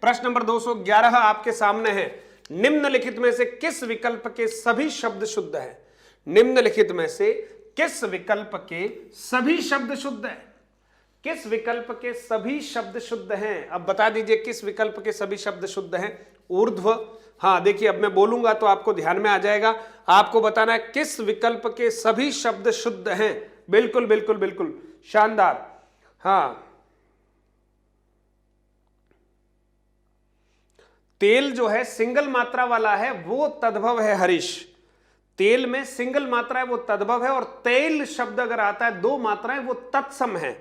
प्रश्न नंबर 211 आपके सामने है, निम्नलिखित में से किस विकल्प के सभी शब्द शुद्ध हैं? निम्नलिखित में से किस विकल्प के सभी शब्द शुद्ध हैं? किस विकल्प के सभी शब्द शुद्ध हैं? अब बता दीजिए किस विकल्प के सभी शब्द शुद्ध हैं? ऊर्ध्व, हाँ देखिए अब मैं बोलूंगा तो आपको ध्यान में आ जाएगा, आपको बताना है किस विकल्प के सभी शब्द शुद्ध हैं। बिल्कुल बिल्कुल बिल्कुल शानदार। हाँ, तेल जो है सिंगल मात्रा वाला है वो तद्भव है हरीश, तेल में सिंगल मात्रा है वो तद्भव है, और तेल शब्द अगर आता है दो मात्राएं वो तत्सम है।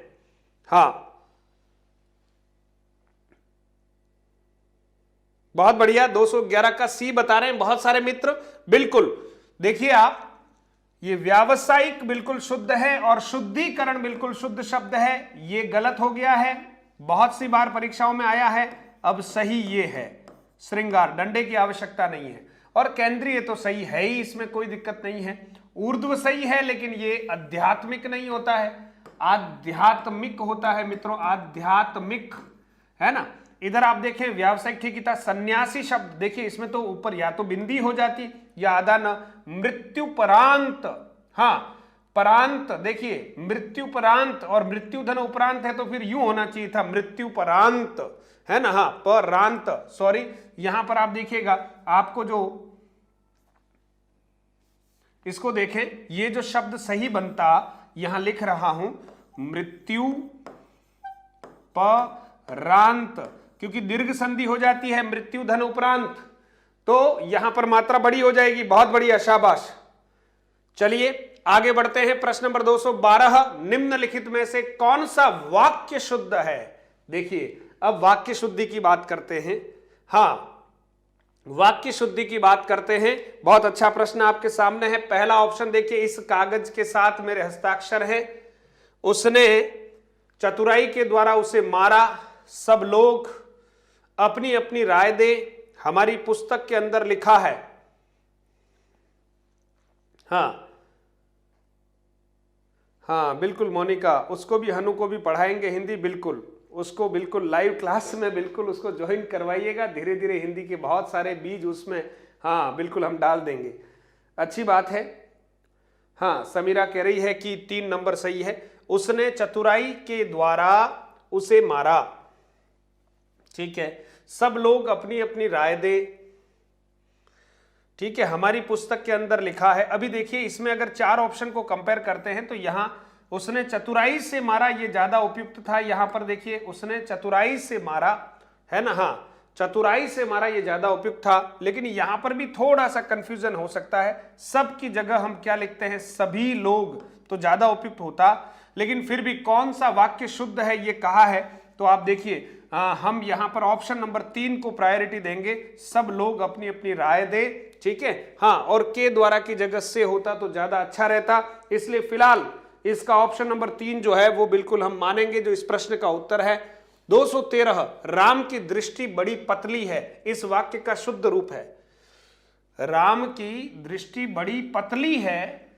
हाँ बहुत बढ़िया, 211 का सी बता रहे हैं बहुत सारे मित्र। बिल्कुल देखिए आप, ये व्यावसायिक बिल्कुल शुद्ध है और शुद्धिकरण बिल्कुल शुद्ध शब्द है, ये गलत हो गया है, बहुत सी बार परीक्षाओं में आया है। अब सही ये है, श्रृंगार, डंडे की आवश्यकता नहीं है, और केंद्रीय तो सही है ही, इसमें कोई दिक्कत नहीं है। ऊर्ध्व सही है लेकिन ये आध्यात्मिक नहीं होता है, आध्यात्मिक होता है मित्रों, आध्यात्मिक है ना। इधर आप देखें व्यावसायिक ठीक था, सन्यासी शब्द देखिए इसमें तो ऊपर या तो बिंदी हो जाती या आधा न, मृत्युपरांत, हाँ परांत, देखिए मृत्युपरांत और मृत्युधन उपरांत है तो फिर यूं होना चाहिए था मृत्युपरांत, है ना। हाँ परांत, सॉरी, यहां पर आप देखिएगा आपको जो इसको देखें, ये जो शब्द सही बनता यहां लिख रहा हूं मृत्यु परांत, क्योंकि दीर्घ संधि हो जाती है मृत्यु धन उपरांत, तो यहां पर मात्रा बड़ी हो जाएगी। बहुत बढ़िया, शाबाश। चलिए आगे बढ़ते हैं, प्रश्न नंबर 212, निम्नलिखित में से कौन सा वाक्य शुद्ध है? देखिए अब वाक्य शुद्धि की बात करते हैं। हाँ वाक्य शुद्धि की बात करते हैं, बहुत अच्छा प्रश्न आपके सामने है। पहला ऑप्शन देखिए, इस कागज के साथ मेरे हस्ताक्षर है, उसने चतुराई के द्वारा उसे मारा, सब लोग अपनी अपनी राय दे, हमारी पुस्तक के अंदर लिखा है। हाँ हाँ बिल्कुल मोनिका, उसको भी, हनु को भी पढ़ाएंगे हिंदी, बिल्कुल उसको बिल्कुल लाइव क्लास में बिल्कुल उसको ज्वाइन करवाइएगा, धीरे धीरे हिंदी के बहुत सारे बीज उसमें, हाँ बिल्कुल हम डाल देंगे, अच्छी बात है। हाँ समीरा कह रही है कि 3 नंबर सही है, उसने चतुराई के द्वारा उसे मारा, ठीक है, सब लोग अपनी अपनी राय दे, ठीक है, हमारी पुस्तक के अंदर लिखा है। अभी देखिए इसमें अगर 4 ऑप्शन को कंपेयर करते हैं तो यहां उसने चतुराई से मारा ये ज्यादा उपयुक्त था, यहां पर देखिए उसने चतुराई से मारा, है ना, हाँ चतुराई से मारा ये ज्यादा उपयुक्त था, लेकिन यहां पर भी थोड़ा सा कंफ्यूजन हो सकता है, सब की जगह हम क्या लिखते हैं, सभी लोग, तो ज्यादा उपयुक्त होता। लेकिन फिर भी कौन सा वाक्य शुद्ध है ये कहा है, तो आप देखिए हम यहां पर ऑप्शन नंबर 3 को प्रायोरिटी देंगे, सब लोग अपनी अपनी राय दे, ठीक है। हाँ और के द्वारा की जगह से होता तो ज्यादा अच्छा रहता, इसलिए फिलहाल इसका ऑप्शन नंबर 3 जो है वो बिल्कुल हम मानेंगे, जो इस प्रश्न का उत्तर है। 213, राम की दृष्टि बड़ी पतली है, इस वाक्य का शुद्ध रूप है, राम की दृष्टि बड़ी पतली है,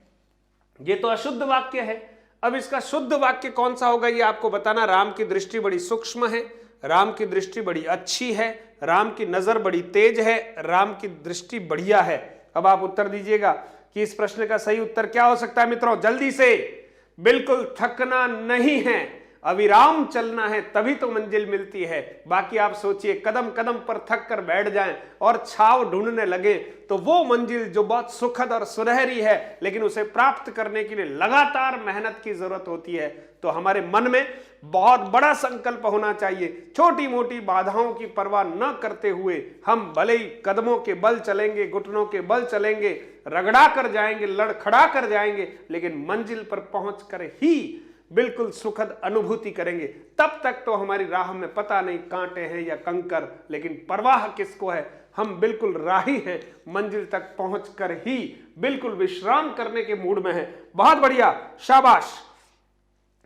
ये तो अशुद्ध वाक्य है। अब इसका शुद्ध वाक्य कौन सा होगा ये आपको बताना, राम की दृष्टि बड़ी सूक्ष्म है, राम की दृष्टि बड़ी अच्छी है, राम की नजर बड़ी तेज है, राम की दृष्टि बढ़िया है। अब आप उत्तर दीजिएगा कि इस प्रश्न का सही उत्तर क्या हो सकता है मित्रों, जल्दी से। बिल्कुल थकना नहीं है, अविराम चलना है, तभी तो मंजिल मिलती है। बाकी आप सोचिए, कदम कदम पर थक कर बैठ जाएं और छाव ढूंढने लगे तो वो मंजिल जो बहुत सुखद और सुनहरी है, लेकिन उसे प्राप्त करने के लिए लगातार मेहनत की जरूरत होती है। तो हमारे मन में बहुत बड़ा संकल्प होना चाहिए, छोटी मोटी बाधाओं की परवाह न करते हुए हम भले ही कदमों के बल चलेंगे, घुटनों के बल चलेंगे, रगड़ा कर जाएंगे, लड़खड़ा कर जाएंगे, लेकिन मंजिल पर पहुंच कर ही बिल्कुल सुखद अनुभूति करेंगे। तब तक तो हमारी राह में पता नहीं कांटे हैं या कंकर, लेकिन परवाह किसको है, हम बिल्कुल राही हैं, मंजिल तक पहुंचकर ही बिल्कुल विश्राम करने के मूड में हैं। बहुत बढ़िया, शाबाश।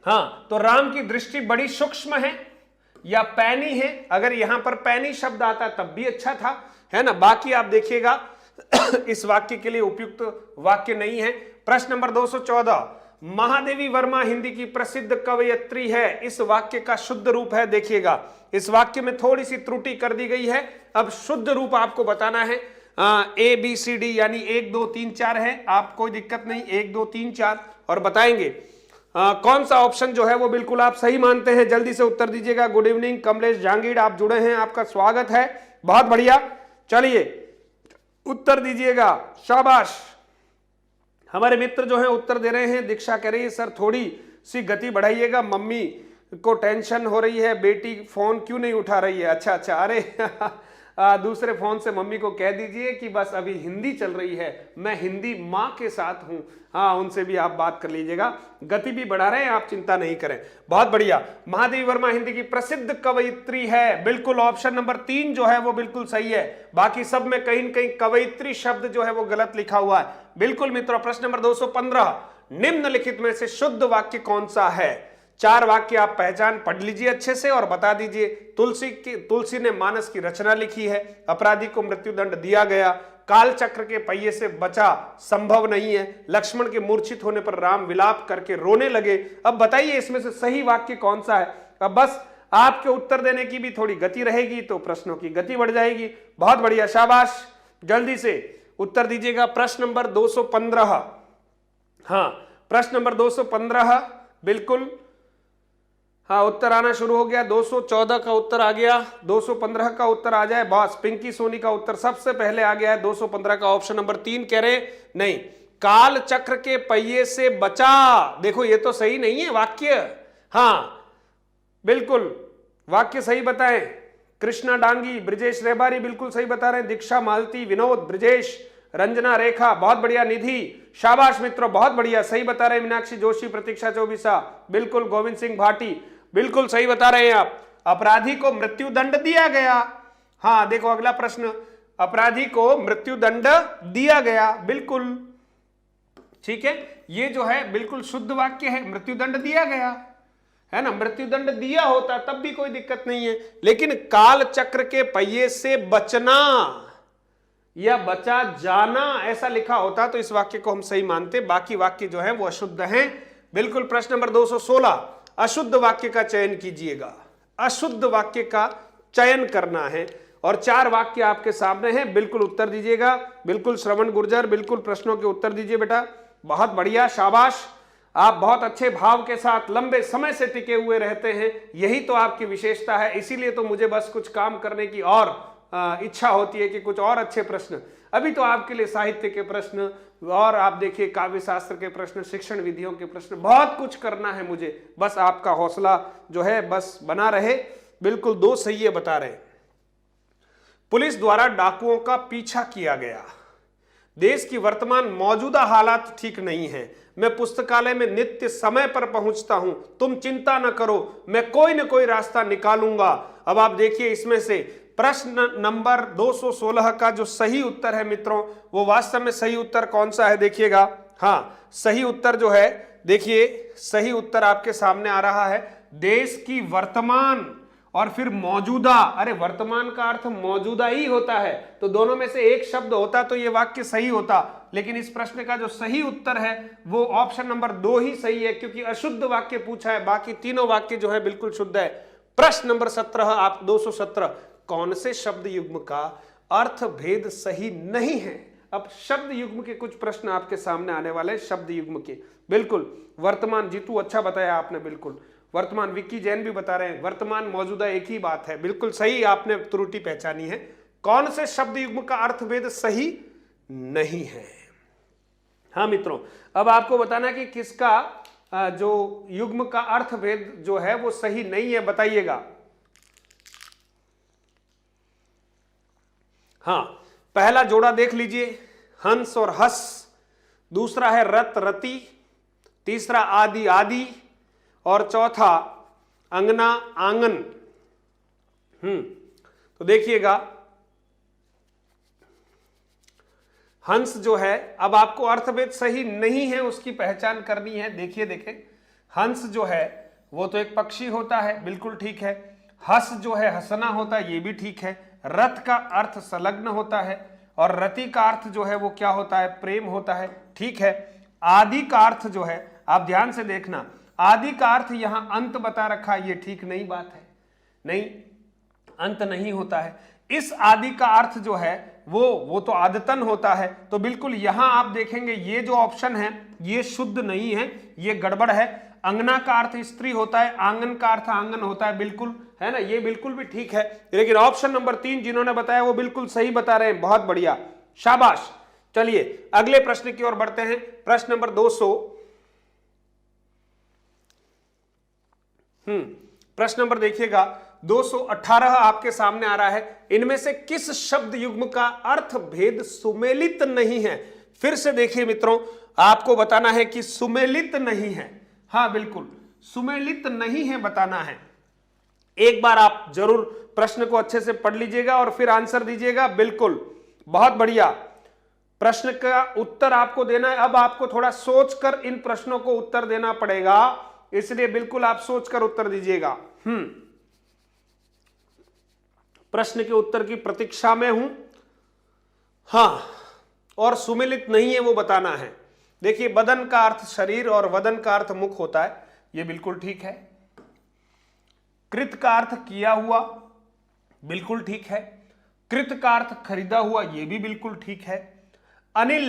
हाँ तो राम की दृष्टि बड़ी सूक्ष्म है या पैनी है, अगर यहां पर पैनी शब्द आता तब भी अच्छा था, है ना। बाकी आप देखिएगा इस वाक्य के लिए उपयुक्त वाक्य नहीं है। प्रश्न नंबर 214, महादेवी वर्मा हिंदी की प्रसिद्ध कवयित्री है, इस वाक्य का शुद्ध रूप है। देखिएगा इस वाक्य में थोड़ी सी त्रुटि कर दी गई है, अब शुद्ध रूप आपको बताना है। A B C D यानी 1 2 3 4 है, आप कोई दिक्कत नहीं, 1 2 3 4 और बताएंगे कौन सा ऑप्शन जो है वो बिल्कुल आप सही मानते हैं। जल्दी से उत्तर दीजिएगा। गुड इवनिंग कमलेश जहांगीर, आप जुड़े हैं, आपका स्वागत है, बहुत बढ़िया। चलिए उत्तर दीजिएगा, शाबाश। हमारे मित्र जो है उत्तर दे रहे हैं। दीक्षा कह रही है सर थोड़ी सी गति बढ़ाइएगा, मम्मी को टेंशन हो रही है, बेटी फोन क्यों नहीं उठा रही है। अच्छा अच्छा, अरे दूसरे फोन से मम्मी को कह दीजिए कि बस अभी हिंदी चल रही है, मैं हिंदी माँ के साथ हूं। हाँ, उनसे भी आप बात कर लीजिएगा, गति भी बढ़ा रहे हैं, आप चिंता नहीं करें। बहुत बढ़िया। महादेवी वर्मा हिंदी की प्रसिद्ध कवयित्री है, बिल्कुल ऑप्शन नंबर 3 जो है वो बिल्कुल सही है। बाकी सब में कहीं न कहीं कवयित्री शब्द जो है वो गलत लिखा हुआ है। बिल्कुल मित्रों, प्रश्न नंबर 215, निम्नलिखित में से शुद्ध वाक्य कौन सा है। 4 वाक्य आप पहचान पढ़ लीजिए अच्छे से और बता दीजिए। तुलसी ने मानस की रचना लिखी है, अपराधी को मृत्युदंड दिया गया, काल चक्र के पहिए से बचा संभव नहीं है, लक्ष्मण के मूर्छित होने पर राम विलाप करके रोने लगे। अब बताइए इसमें से सही वाक्य कौन सा है। अब बस आपके उत्तर देने की भी थोड़ी गति रहेगी तो प्रश्नों की गति बढ़ जाएगी। बहुत बढ़िया, शाबाश, जल्दी से उत्तर दीजिएगा। प्रश्न नंबर 215, हाँ प्रश्न नंबर 215 बिल्कुल, हाँ उत्तर आना शुरू हो गया। 214 का उत्तर आ गया, 215 का उत्तर आ जाए बॉस। पिंकी सोनी का उत्तर सबसे पहले आ गया है 215 का, ऑप्शन नंबर 3 कह रहे नहीं, काल चक्र के पहिए से बचा। देखो ये तो सही नहीं है वाक्य। हाँ बिल्कुल वाक्य सही बताएं। कृष्णा डांगी, ब्रिजेश रेबारी बिल्कुल सही बता रहे हैं, दीक्षा मालती, विनोद, ब्रिजेश, रंजना, रेखा, बहुत बढ़िया, निधि, शाबाश मित्रों, बहुत बढ़िया सही बता रहे हैं। मीनाक्षी जोशी, प्रतीक्षा चौबीसा, बिल्कुल, गोविंद सिंह भाटी बिल्कुल सही बता रहे हैं आप। अपराधी को मृत्युदंड दिया गया। हाँ देखो अगला प्रश्न, अपराधी को मृत्युदंड दिया गया, बिल्कुल ठीक है, ये जो है बिल्कुल शुद्ध वाक्य है, मृत्युदंड दिया गया है ना। मृत्युदंड दिया होता तब भी कोई दिक्कत नहीं है, लेकिन काल चक्र के पहिए से बचना या बचा जाना ऐसा लिखा होता तो इस वाक्य को हम सही मानते, बाकी वाक्य जो है वो अशुद्ध हैं। बिल्कुल। प्रश्न नंबर 216, अशुद्ध वाक्य का चयन कीजिएगा। अशुद्ध वाक्य का चयन करना है और 4 वाक्य आपके सामने हैं, बिल्कुल उत्तर दीजिएगा। बिल्कुल श्रवण गुर्जर, बिल्कुल प्रश्नों के उत्तर दीजिए बेटा, बहुत बढ़िया, शाबाश। आप बहुत अच्छे भाव के साथ लंबे समय से टिके हुए रहते हैं, यही तो आपकी विशेषता है। इसीलिए तो मुझे बस कुछ काम करने की और इच्छा होती है कि कुछ और अच्छे प्रश्न, अभी तो आपके लिए साहित्य के प्रश्न और आप देखिए काव्य शास्त्र के प्रश्न, शिक्षण विधियों के प्रश्न, बहुत कुछ करना है मुझे, बस आपका हौसला जो है बस बना रहे। बिल्कुल 2 सही बता रहे। पुलिस द्वारा डाकुओं का पीछा किया गया। देश की वर्तमान मौजूदा हालात ठीक नहीं है। मैं पुस्तकालय में नित्य समय पर पहुंचता हूं, तुम चिंता न करो, मैं कोई न कोई रास्ता निकालूंगा। अब आप देखिए इसमें से प्रश्न नंबर 216 का जो सही उत्तर है मित्रों, वो वास्तव में सही उत्तर कौन सा है देखिएगा। हाँ सही उत्तर जो है, देखिए सही उत्तर आपके सामने आ रहा है, देश की वर्तमान और फिर मौजूदा। अरे वर्तमान का अर्थ मौजूदा ही होता है, तो दोनों में से एक शब्द होता तो ये वाक्य सही होता, लेकिन इस प्रश्न का जो सही उत्तर है वो ऑप्शन नंबर 2 ही सही है, क्योंकि अशुद्ध वाक्य पूछा है, बाकी तीनों वाक्य जो है बिल्कुल शुद्ध है। प्रश्न नंबर 17 आप 217, कौन से शब्द युग्म का अर्थ भेद सही नहीं है। अब शब्द युग्म के कुछ प्रश्न आपके सामने आने वाले, शब्द युग्म के। बिल्कुल वर्तमान, जीतू अच्छा बताया आपने, बिल्कुल वर्तमान, विक्की जैन भी बता रहे हैं वर्तमान मौजूदा एक ही बात है, बिल्कुल सही आपने त्रुटि पहचानी है। कौन से शब्द युग्म का अर्थ भेद सही नहीं है। हाँ मित्रों, अब आपको बताना कि किसका जो युग्म का अर्थ भेद जो है वो सही नहीं है, बताइएगा। हाँ पहला जोड़ा देख लीजिए, हंस और हस, दूसरा है रत रति, तीसरा आदि आदि, और चौथा अंगना आंगन। तो देखिएगा हंस जो है, अब आपको अर्थभेद सही नहीं है उसकी पहचान करनी है। देखिए देखें, हंस जो है वो तो एक पक्षी होता है, बिल्कुल ठीक है। हस जो है हंसना होता है, ये भी ठीक है। रथ का अर्थ संलग्न होता है, और रति का अर्थ जो है वो क्या होता है, प्रेम होता है, ठीक है। आदि का अर्थ जो है, आप ध्यान से देखना, आदि का अर्थ यहां अंत बता रखा, ये ठीक नहीं बात है, नहीं अंत नहीं होता है। इस आदि का अर्थ जो है वो तो आदतन होता है। तो बिल्कुल यहां आप देखेंगे ये जो ऑप्शन है ये शुद्ध नहीं है, ये गड़बड़ है। अंगना का अर्थ स्त्री होता है, आंगन का अर्थ आंगन होता है, बिल्कुल है ना, ये बिल्कुल भी ठीक है। लेकिन ऑप्शन नंबर 3 जिन्होंने बताया वो बिल्कुल सही बता रहे हैं, बहुत बढ़िया, शाबाश। चलिए अगले प्रश्न की ओर बढ़ते हैं। प्रश्न नंबर 200। प्रश्न नंबर देखिएगा 218 आपके सामने आ रहा है। इनमें से किस शब्द युग्म का अर्थ भेद सुमेलित नहीं है? फिर से देखिए मित्रों, आपको बताना है कि सुमेलित नहीं है। हाँ बिल्कुल सुमेलित नहीं है बताना है। एक बार आप जरूर प्रश्न को अच्छे से पढ़ लीजिएगा और फिर आंसर दीजिएगा। बिल्कुल बहुत बढ़िया, प्रश्न का उत्तर आपको देना है। अब आपको थोड़ा सोचकर इन प्रश्नों को उत्तर देना पड़ेगा, इसलिए बिल्कुल आप सोचकर उत्तर दीजिएगा। प्रश्न के उत्तर की प्रतीक्षा में हूं। हां, और सुमेलित नहीं है वो बताना है। देखिए बदन का अर्थ शरीर और वदन का अर्थ मुख होता है, ये बिल्कुल ठीक है। कृत का अर्थ किया हुआ, बिल्कुल ठीक है। कृत का अर्थ खरीदा हुआ, ये भी बिल्कुल ठीक है। अनिल,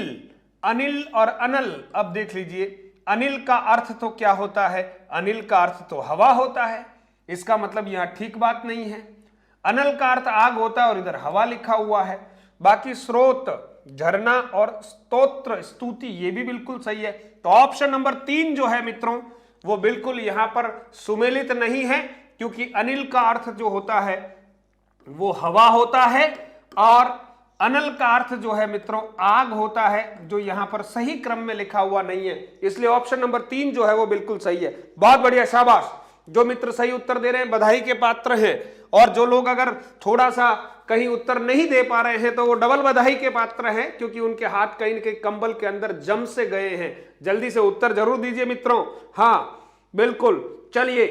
अनिल और अनल, अब देख लीजिए अनिल का अर्थ तो क्या होता है? अनिल का अर्थ तो हवा होता है, इसका मतलब यहां ठीक बात नहीं है। अनल का अर्थ आग होता है और इधर हवा लिखा हुआ है। बाकी स्रोत, झरना और स्तोत्र, स्तुति, ये भी बिल्कुल सही है। तो ऑप्शन नंबर 3 जो है मित्रों वो बिल्कुल यहां पर सुमेलित नहीं है, क्योंकि अनिल का अर्थ जो होता है वो हवा होता है और अनल का अर्थ जो है मित्रों आग होता है, जो यहां पर सही क्रम में लिखा हुआ नहीं है। इसलिए ऑप्शन नंबर 3 जो है वो बिल्कुल सही है। बहुत बढ़िया, शाबाश। जो मित्र सही उत्तर दे रहे हैं बधाई के पात्र हैं, और जो लोग अगर थोड़ा सा कहीं उत्तर नहीं दे पा रहे हैं तो वो डबल बधाई के पात्र हैं, क्योंकि उनके हाथ कहीं न कहीं कंबल के अंदर जम से गए हैं। जल्दी से उत्तर जरूर दीजिए मित्रों। हाँ बिल्कुल, चलिए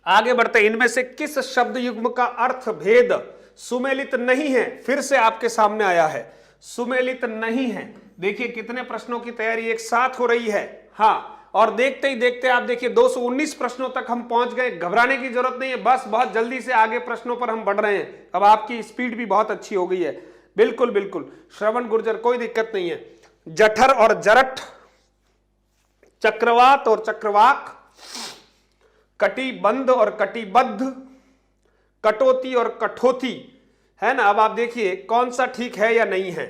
आगे बढ़ते। इनमें से किस शब्द युग्म का अर्थ भेद सुमेलित नहीं है? फिर से आपके सामने आया है, सुमेलित नहीं है। देखिए कितने प्रश्नों की तैयारी एक साथ हो रही है। हाँ, और देखते ही देखते आप देखिए 219 प्रश्नों तक हम पहुंच गए। घबराने की जरूरत नहीं है, बस बहुत जल्दी से आगे प्रश्नों पर हम बढ़ रहे हैं। अब आपकी स्पीड भी बहुत अच्छी हो गई है। बिल्कुल बिल्कुल श्रवण गुर्जर, कोई दिक्कत नहीं है। जठर और जरठ, चक्रवात और चक्रवाक, कटिबंध और कटिबद्ध, कटौती और कठोती, है ना। अब आप देखिए कौन सा ठीक है या नहीं है।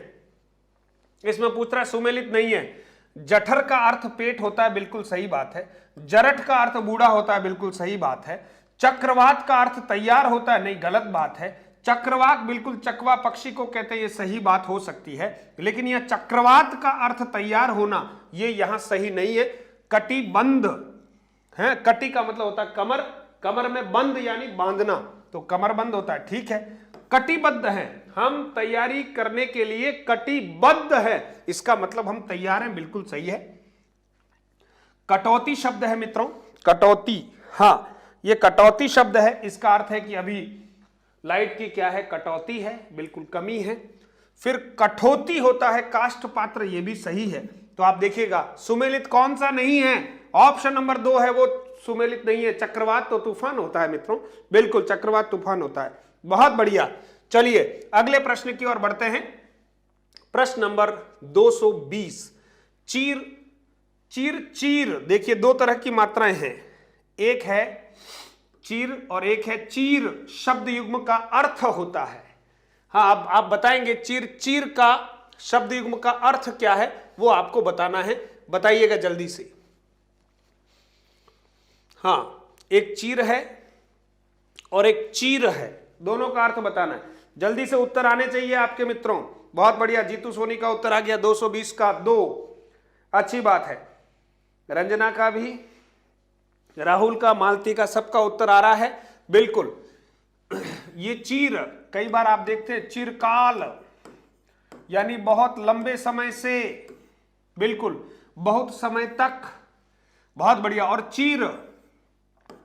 इसमें पूछ रहा है सुमेलित नहीं है। जठर का अर्थ पेट होता है, बिल्कुल सही बात है। जरठ का अर्थ बूढ़ा होता है, बिल्कुल सही बात है। चक्रवात का अर्थ तैयार होता है, नहीं गलत बात है। चक्रवाक बिल्कुल चकवा पक्षी को कहते हैं, ये सही बात हो सकती है। लेकिन यह चक्रवात का अर्थ तैयार होना, ये यहां सही नहीं है। कटिबंध है, कटी का मतलब होता है कमर, कमर में बंद यानी बांधना, तो कमर बंद होता है, ठीक है। कटिबद्ध है, हम तैयारी करने के लिए कटिबद्ध है, इसका मतलब हम तैयार हैं, बिल्कुल सही है। कटौती शब्द है मित्रों, कटौती, हाँ ये कटौती शब्द है। इसका अर्थ है कि अभी लाइट की क्या है, कटौती है, बिल्कुल कमी है। फिर कठौती होता है काष्ठ पात्र, ये भी सही है। तो आप देखिएगा सुमेलित कौन सा नहीं है? ऑप्शन नंबर 2 है वो सुमेलित नहीं है। चक्रवात तो तूफान होता है मित्रों, बिल्कुल चक्रवात तूफान होता है। बहुत बढ़िया, चलिए अगले प्रश्न की ओर बढ़ते हैं। प्रश्न नंबर 220। चीर, चीर, चीर, देखिए दो तरह की मात्राएं हैं, एक है चीर और एक है चीर। शब्द युग्म का अर्थ होता है। हाँ अब आप बताएंगे चीर, चीर का शब्द युग्म का अर्थ क्या है वो आपको बताना है, बताइएगा जल्दी से। हाँ, एक चीर है और एक चीर है, दोनों का अर्थ बताना है। जल्दी से उत्तर आने चाहिए आपके मित्रों। बहुत बढ़िया, जीतू सोनी का उत्तर आ गया 220 का 2, अच्छी बात है। रंजना का भी, राहुल का, मालती का, सबका उत्तर आ रहा है, बिल्कुल। ये चीर, कई बार आप देखते हैं चिरकाल यानी बहुत लंबे समय से, बिल्कुल बहुत समय तक, बहुत बढ़िया। और चीर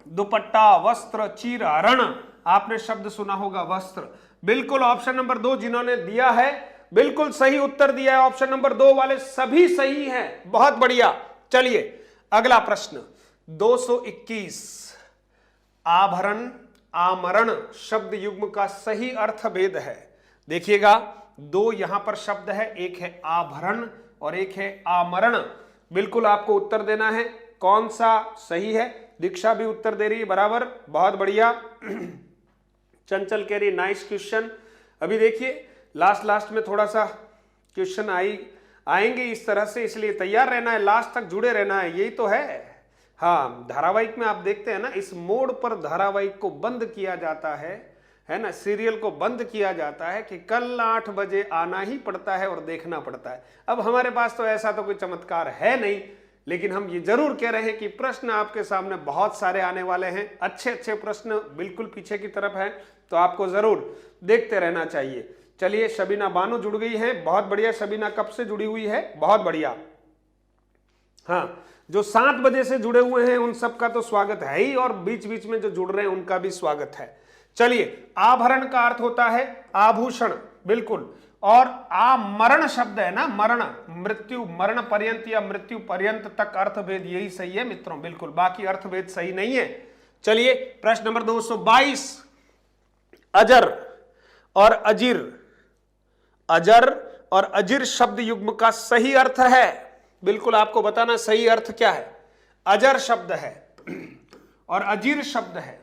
दुपट्टा, वस्त्र, चीर हरण, आपने शब्द सुना होगा वस्त्र, बिल्कुल। ऑप्शन नंबर 2 जिन्होंने दिया है बिल्कुल सही उत्तर दिया है। ऑप्शन नंबर 2 वाले सभी सही हैं, बहुत बढ़िया। चलिए अगला प्रश्न 221, आभरण आमरण शब्द युग्म का सही अर्थ भेद है। देखिएगा, दो यहां पर शब्द है, एक है आभरण और एक है आमरण। बिल्कुल आपको उत्तर देना है कौन सा सही है। दीक्षा भी उत्तर दे रही है बराबर, बहुत बढ़िया। चंचल कह रही नाइस क्वेश्चन। अभी देखिए लास्ट में थोड़ा सा क्वेश्चन आएंगे इस तरह से, इसलिए तैयार रहना है, लास्ट तक जुड़े रहना है, यही तो है। हाँ, धारावाहिक में आप देखते हैं ना, इस मोड़ पर धारावाहिक को बंद किया जाता है ना, सीरियल को बंद किया जाता है कि कल 8 बजे आना ही पड़ता है और देखना पड़ता है। अब हमारे पास तो ऐसा तो कोई चमत्कार है नहीं, लेकिन हम ये जरूर कह रहे हैं कि प्रश्न आपके सामने बहुत सारे आने वाले हैं, अच्छे प्रश्न बिल्कुल पीछे की तरफ हैं, तो आपको जरूर देखते रहना चाहिए। चलिए, शबीना बानो जुड़ गई है, बहुत बढ़िया। शबीना कब से जुड़ी हुई है, बहुत बढ़िया। हाँ, जो 7 बजे से जुड़े हुए हैं उन सबका तो स्वागत है ही, और बीच बीच में जो जुड़ रहे हैं उनका भी स्वागत है। चलिए, आभरण का अर्थ होता है आभूषण, बिल्कुल। और आमरण शब्द है ना, मरण, मृत्यु, मरण पर्यंत या मृत्यु पर्यंत तक अर्थभेद यही सही है मित्रों, बिल्कुल, बाकी अर्थभेद सही नहीं है। चलिए, प्रश्न नंबर 222, अजर और अजीर, अजर और अजीर शब्द युग्म का सही अर्थ है। बिल्कुल आपको बताना सही अर्थ क्या है। अजर शब्द है और अजीर शब्द है।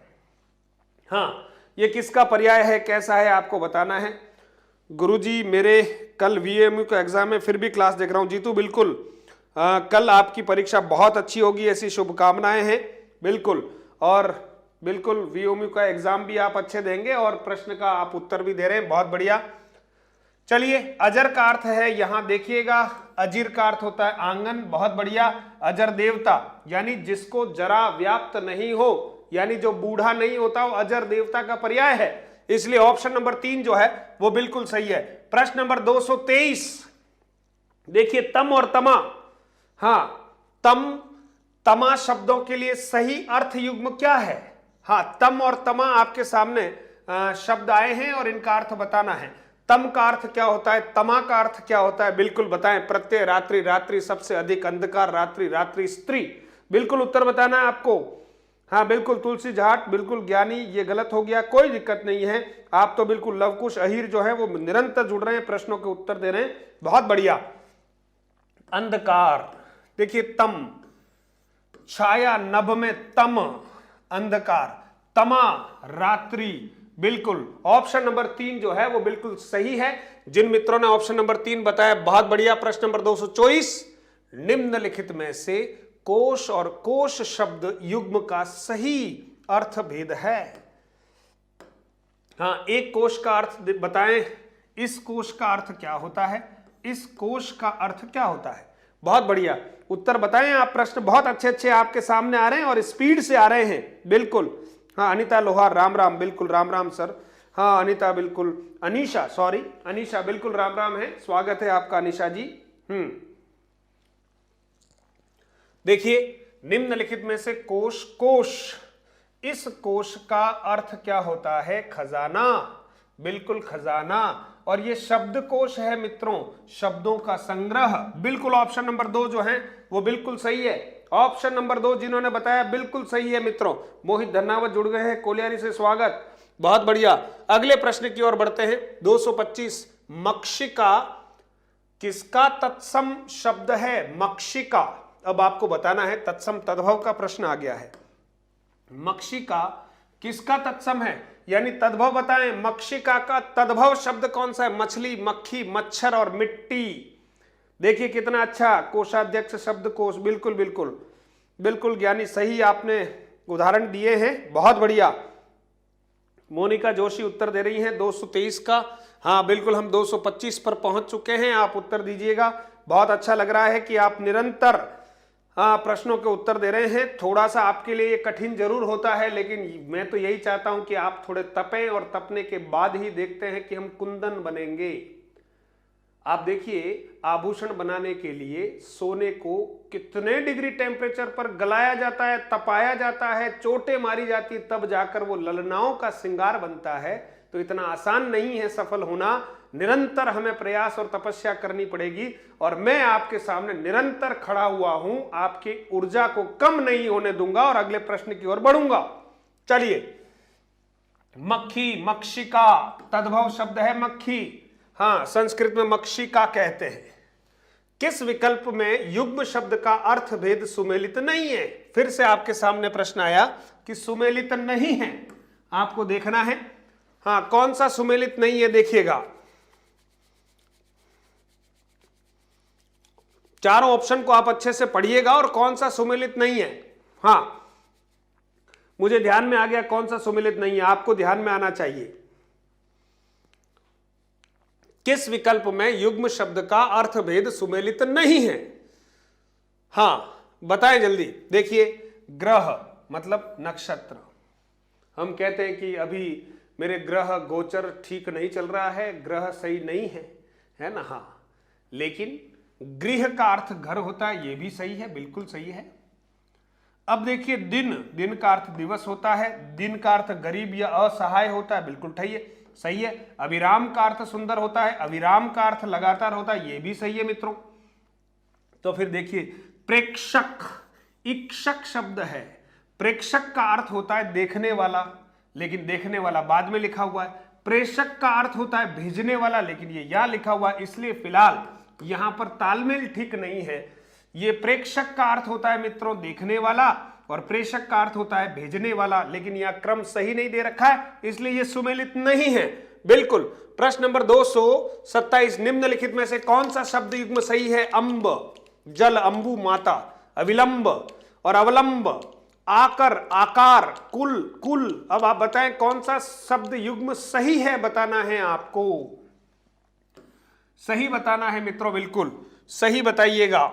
हाँ, ये किसका पर्याय है, कैसा है, आपको बताना है। गुरुजी मेरे कल वीएमयू का एग्जाम है, फिर भी क्लास देख रहा हूं। जीतू बिल्कुल, कल आपकी परीक्षा बहुत अच्छी होगी, ऐसी शुभकामनाएं हैं, बिल्कुल। और बिल्कुल वीएमयू का एग्जाम भी आप अच्छे देंगे और प्रश्न का आप उत्तर भी दे रहे हैं, बहुत बढ़िया। चलिए, अजर का अर्थ है, यहां देखिएगा, अजीर का अर्थ होता है आंगन, बहुत बढ़िया। अजर देवता यानी जिसको जरा व्याप्त नहीं हो, यानी जो बूढ़ा नहीं होता, वो अजर देवता का पर्याय है, इसलिए ऑप्शन नंबर 3 जो है वो बिल्कुल सही है। प्रश्न नंबर 223, देखिए, तम और तमा। हाँ, तम तमा शब्दों के लिए सही अर्थ युग्म क्या है। हाँ, तम और तमा आपके सामने शब्द आए हैं और इनका अर्थ बताना है। तम का अर्थ क्या होता है, तमा का अर्थ क्या होता है, बिल्कुल बताएं। प्रत्यय, रात्रि, रात्रि सबसे अधिक, अंधकार, रात्रि, रात्रि स्त्री, बिल्कुल उत्तर बताना है आपको। हाँ बिल्कुल, तुलसी झाट, बिल्कुल ज्ञानी, ये गलत हो गया, कोई दिक्कत नहीं है। आप तो बिल्कुल लवकुश अहीर जो है वो निरंतर जुड़ रहे हैं, प्रश्नों के उत्तर दे रहे हैं, बहुत बढ़िया। अंधकार, देखिए, तम, छाया, नभ में तम, अंधकार, तमा, रात्रि, बिल्कुल ऑप्शन नंबर 3 जो है वो बिल्कुल सही है। जिन मित्रों ने ऑप्शन नंबर 3 बताया, बहुत बढ़िया। प्रश्न नंबर 224, निम्नलिखित में से कोश और कोश शब्द युग्म का सही अर्थ भेद है। हाँ, एक कोश का अर्थ बताएं, इस कोश का अर्थ क्या होता है, इस कोश का अर्थ क्या होता है, बहुत बढ़िया उत्तर बताएं आप। प्रश्न बहुत अच्छे आपके सामने आ रहे हैं और स्पीड से आ रहे हैं, बिल्कुल। हाँ, अनीता लोहार, राम राम, बिल्कुल राम राम सर। हाँ अनीता, बिल्कुल। अनीशा, सॉरी अनीशा, बिल्कुल राम राम है, स्वागत है आपका अनीशा जी। देखिए, निम्नलिखित में से कोश, कोश, इस कोश का अर्थ क्या होता है, खजाना, बिल्कुल खजाना। और ये शब्दकोश है मित्रों, शब्दों का संग्रह, बिल्कुल ऑप्शन नंबर 2 जो है वो बिल्कुल सही है। ऑप्शन नंबर 2 जिन्होंने बताया बिल्कुल सही है मित्रों। मोहित धन्नावत जुड़ गए हैं, कोलियारी से स्वागत, बहुत बढ़िया। अगले प्रश्न की ओर बढ़ते हैं। 225, मक्षिका किसका तत्सम शब्द है, मक्षिका। अब आपको बताना है, तत्सम तद्भव का प्रश्न आ गया है। मक्षिका किसका तत्सम है, यानी तद्भव बताएं। मक्षिका का तद्भव शब्द कौन सा है, मछली, मक्खी, मच्छर और मिट्टी। देखिए कितना अच्छा, कोषाध्यक्ष शब्द कोश, बिल्कुल बिल्कुल बिल्कुल ज्ञानी, सही आपने उदाहरण दिए हैं, बहुत बढ़िया। मोनिका जोशी उत्तर दे रही हैं 223 का। हाँ बिल्कुल, हम 225 पर पहुंच चुके हैं, आप उत्तर दीजिएगा। बहुत अच्छा लग रहा है कि आप निरंतर प्रश्नों के उत्तर दे रहे हैं। थोड़ा सा आपके लिए कठिन जरूर होता है, लेकिन मैं तो यही चाहता हूं कि आप थोड़े तपें और तपने के बाद ही देखते हैं कि हम कुंदन बनेंगे। आप देखिए, आभूषण बनाने के लिए सोने को कितने डिग्री टेम्परेचर पर गलाया जाता है, तपाया जाता है, चोटें मारी जाती, तब जाकर वो ललनाओं का श्रृंगार बनता है। तो इतना आसान नहीं है सफल होना। निरंतर हमें प्रयास और तपस्या करनी पड़ेगी और मैं आपके सामने निरंतर खड़ा हुआ हूं, आपकी ऊर्जा को कम नहीं होने दूंगा और अगले प्रश्न की ओर बढ़ूंगा। चलिए, मक्खी, मक्षिका, तद्भव शब्द है मक्खी, हाँ संस्कृत में मक्षिका कहते हैं। किस विकल्प में युग्म शब्द का अर्थ भेद सुमेलित नहीं है? फिर से आपके सामने प्रश्न आया कि सुमेलित नहीं है, आपको देखना है। हाँ, कौन सा सुमेलित नहीं है देखिएगा, चारों ऑप्शन को आप अच्छे से पढ़िएगा और कौन सा सुमेलित नहीं है। हाँ, मुझे ध्यान में आ गया कौन सा सुमेलित नहीं है, आपको ध्यान में आना चाहिए। किस विकल्प में युग्म शब्द का अर्थ भेद सुमेलित नहीं है? हां बताएं जल्दी। देखिए, ग्रह मतलब नक्षत्र। हम कहते हैं कि अभी मेरे ग्रह गोचर ठीक नहीं चल रहा है, ग्रह सही नहीं है ना। हाँ, लेकिन गृह का अर्थ घर होता है, यह भी सही है, बिल्कुल सही है। अब देखिए, दिन का अर्थ दिवस होता है, दिन का अर्थ गरीब या असहाय होता है, बिल्कुल सही है। अविराम का अर्थ सुंदर होता है, अविराम का अर्थ लगातार होता है, यह भी सही है मित्रों। तो फिर देखिए, प्रेक्षक, इक्षक शब्द है, प्रेक्षक का अर्थ होता है देखने वाला, लेकिन देखने वाला बाद में लिखा हुआ है। प्रेषक का अर्थ होता है भेजने वाला, लेकिन ये यहां लिखा हुआ है, इसलिए फिलहाल यहां पर तालमेल ठीक नहीं है। ये प्रेक्षक का अर्थ होता है मित्रों देखने वाला और प्रेषक का अर्थ होता है भेजने वाला, लेकिन यह क्रम सही नहीं दे रखा है, इसलिए यह सुमेलित नहीं है। बिल्कुल। प्रश्न नंबर 227, निम्नलिखित में से कौन सा शब्द युग्म सही है? अंब, जल, अंबु, माता, अविलंब और अवलंब, आकर, आकार, कुल, कुल। अब आप बताएं कौन सा शब्द युग्म सही है, बताना है आपको, सही बताना है मित्रों, बिल्कुल सही बताइएगा।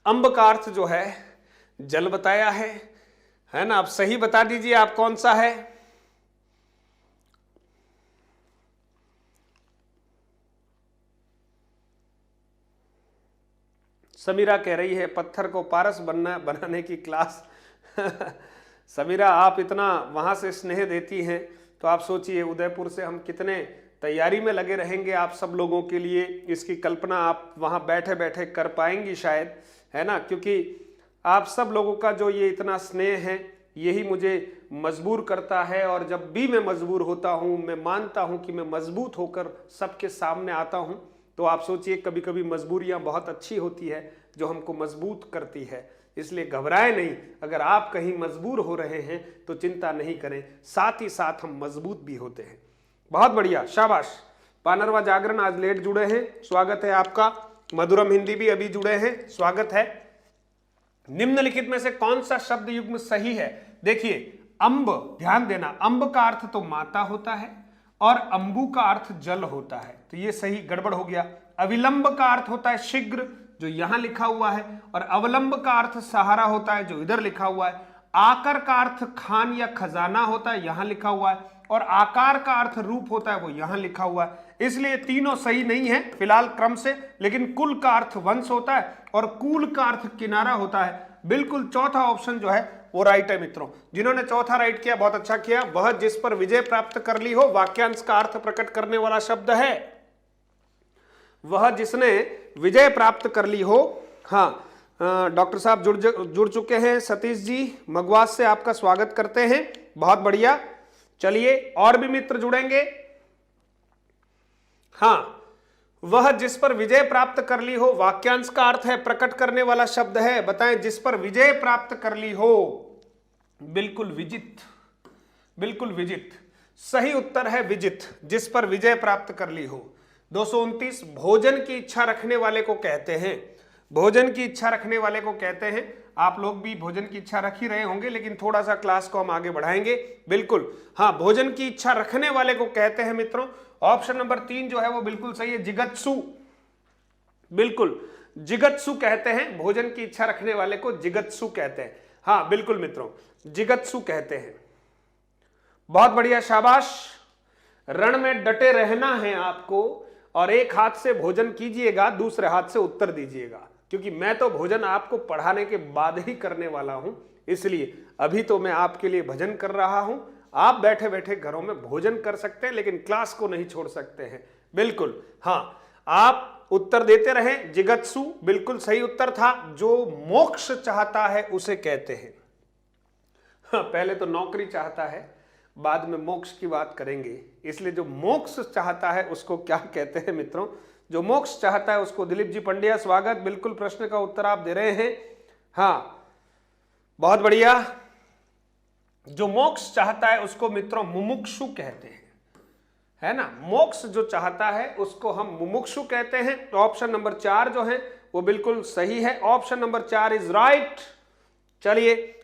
अंब का अर्थ जो है जल बताया है ना। आप सही बता दीजिए आप कौन सा है। समीरा कह रही है पत्थर को पारस बनाने की क्लास। समीरा, आप इतना वहां से स्नेह देती हैं तो आप सोचिए उदयपुर से हम कितने तैयारी में लगे रहेंगे आप सब लोगों के लिए। इसकी कल्पना आप वहां बैठे बैठे कर पाएंगी शायद, है ना, क्योंकि आप सब लोगों का जो ये इतना स्नेह है यही मुझे मजबूर करता है। और जब भी मैं मजबूर होता हूं, मैं मानता हूं कि मैं मजबूत होकर सबके सामने आता हूं, तो आप सोचिए कभी कभी मजबूरियां बहुत अच्छी होती है जो हमको मजबूत करती है। इसलिए घबराए नहीं, अगर आप कहीं मजबूर हो रहे हैं तो चिंता नहीं करें, साथ ही साथ हम मजबूत भी होते हैं। बहुत बढ़िया, शाबाश। पानरवा जागरण आज लेट जुड़े हैं, स्वागत है आपका। मधुरम हिंदी भी अभी जुड़े हैं, स्वागत है। निम्नलिखित में से कौन सा शब्द युग्म सही है? देखिए, अंब, ध्यान देना, अंब का अर्थ तो माता होता है और अंबु का अर्थ जल होता है, तो ये सही, गड़बड़ हो गया। अविलंब का अर्थ होता है शीघ्र, जो यहां लिखा हुआ है, और अवलंब का अर्थ सहारा होता है, जो इधर लिखा हुआ है। आकर का अर्थ खान या खजाना होता है, यहां लिखा हुआ है, और आकार का अर्थ रूप होता है, वो यहां लिखा हुआ है। इसलिए तीनों सही नहीं है फिलहाल क्रम से, लेकिन कुल का अर्थ वंश होता है और कूल का अर्थ किनारा होता है। बिल्कुल चौथा ऑप्शन जो है वो राइट है मित्रों। जिन्होंने चौथा राइट किया बहुत अच्छा किया। वह जिस पर विजय प्राप्त कर ली हो, वाक्यांश का अर्थ प्रकट करने वाला शब्द है। वह जिसने विजय प्राप्त कर ली हो। हाँ, डॉक्टर साहब जुड़ चुके हैं। सतीश जी मगवास से आपका स्वागत करते हैं, बहुत बढ़िया। चलिए और भी मित्र जुड़ेंगे। हाँ, वह जिस पर विजय प्राप्त कर ली हो, वाक्यांश का अर्थ है प्रकट करने वाला शब्द है। बताएं, जिस पर विजय प्राप्त कर ली हो। बिल्कुल विजित, बिल्कुल विजित, सही उत्तर है विजित, जिस पर विजय प्राप्त कर ली हो। 229, भोजन की इच्छा रखने वाले को कहते हैं। भोजन की इच्छा रखने वाले को कहते हैं। आप लोग भी भोजन की इच्छा रख ही रहे होंगे, लेकिन थोड़ा सा क्लास को हम आगे बढ़ाएंगे। बिल्कुल, हाँ, भोजन की इच्छा रखने वाले को कहते हैं मित्रों। ऑप्शन नंबर 3 जो है वो बिल्कुल सही है, जिगत्सु। बिल्कुल, जिगत्सु कहते हैं, भोजन की इच्छा रखने वाले को जिगत्सु कहते हैं। हाँ बिल्कुल मित्रों, जिगत्सु कहते हैं। बहुत बढ़िया, शाबाश। रण में डटे रहना है आपको, और एक हाथ से भोजन कीजिएगा, दूसरे हाथ से उत्तर दीजिएगा, क्योंकि मैं तो भोजन आपको पढ़ाने के बाद ही करने वाला हूं, इसलिए अभी तो मैं आपके लिए भजन कर रहा हूं, आप बैठे बैठे घरों में भोजन कर सकते हैं, लेकिन क्लास को नहीं छोड़ सकते हैं। बिल्कुल हाँ, आप उत्तर देते रहें। जिगत्सु बिल्कुल सही उत्तर था। जो मोक्ष चाहता है उसे कहते हैं, हाँ, पहले तो नौकरी चाहता है, बाद में मोक्ष की बात करेंगे। इसलिए जो मोक्ष चाहता है उसको क्या कहते हैं मित्रों? जो मोक्ष चाहता है उसको, दिलीप जी पंड्या स्वागत, बिल्कुल प्रश्न का उत्तर आप दे रहे हैं। हाँ, बहुत बढ़िया। जो मोक्ष चाहता है उसको मित्रों मुमुक्षु कहते हैं, है ना। मोक्ष जो चाहता है उसको हम मुमुक्षु कहते हैं। तो ऑप्शन नंबर 4 जो है वो बिल्कुल सही है। Option number 4 is right. चलिए